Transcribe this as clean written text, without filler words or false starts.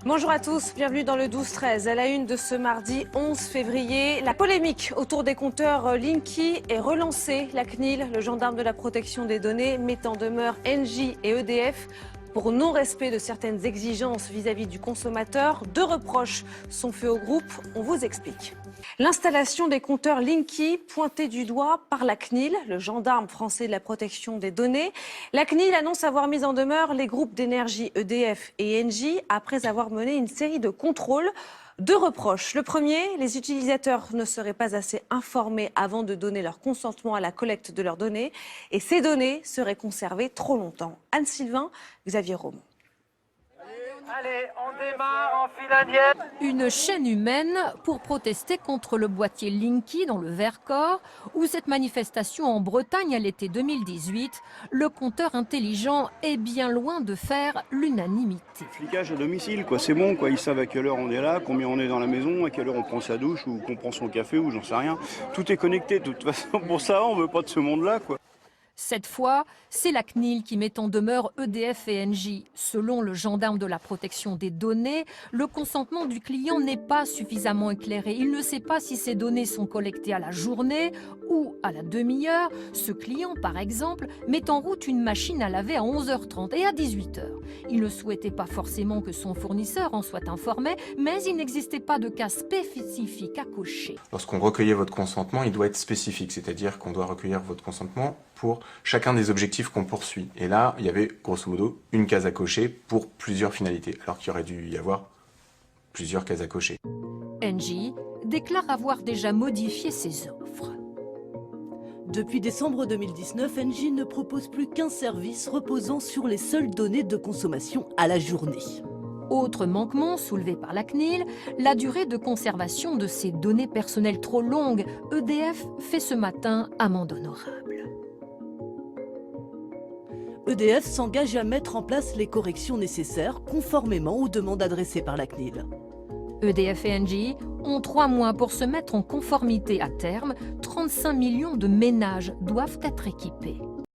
Bonjour à tous, bienvenue dans le 12-13. À la une de ce mardi 11 février, la polémique autour des compteurs Linky est relancée. La CNIL, le gendarme de la protection des données, met en demeure Engie et EDF pour non-respect de certaines exigences vis-à-vis du consommateur. 2 reproches sont faits au groupe, on vous explique. L'installation des compteurs Linky pointée du doigt par la CNIL, le gendarme français de la protection des données. La CNIL annonce avoir mis en demeure les groupes d'énergie EDF et Engie après avoir mené une série de contrôles. 2 reproches. Le premier, les utilisateurs ne seraient pas assez informés avant de donner leur consentement à la collecte de leurs données et ces données seraient conservées trop longtemps. Anne-Sylvain, Xavier Romont. Allez, on démarre en file indienne. Une chaîne humaine pour protester contre le boîtier Linky dans le Vercors ou cette manifestation en Bretagne à l'été 2018. Le compteur intelligent est bien loin de faire l'unanimité. Flicage à domicile, quoi. C'est bon, quoi. Ils savent à quelle heure on est là, combien on est dans la maison, à quelle heure on prend sa douche ou qu'on prend son café ou j'en sais rien. Tout est connecté. De toute façon, pour ça, on veut pas de ce monde-là, quoi. Cette fois, c'est la CNIL qui met en demeure EDF et Engie. Selon le gendarme de la protection des données, le consentement du client n'est pas suffisamment éclairé. Il ne sait pas si ces données sont collectées à la journée ou à la demi-heure. Ce client, par exemple, met en route une machine à laver à 11h30 et à 18h. Il ne souhaitait pas forcément que son fournisseur en soit informé, mais il n'existait pas de cas spécifique à cocher. Lorsqu'on recueillait votre consentement, il doit être spécifique, c'est-à-dire qu'on doit recueillir votre consentement pour chacun des objectifs qu'on poursuit. Et là, il y avait grosso modo une case à cocher pour plusieurs finalités, alors qu'il aurait dû y avoir plusieurs cases à cocher. Engie déclare avoir déjà modifié ses offres. Depuis décembre 2019, Engie ne propose plus qu'un service reposant sur les seules données de consommation à la journée. Autre manquement soulevé par la CNIL, la durée de conservation de ces données personnelles trop longues. EDF fait ce matin amende honorable. EDF s'engage à mettre en place les corrections nécessaires conformément aux demandes adressées par la CNIL. EDF et Engie ont 3 mois pour se mettre en conformité à terme. 35 millions de ménages doivent être équipés.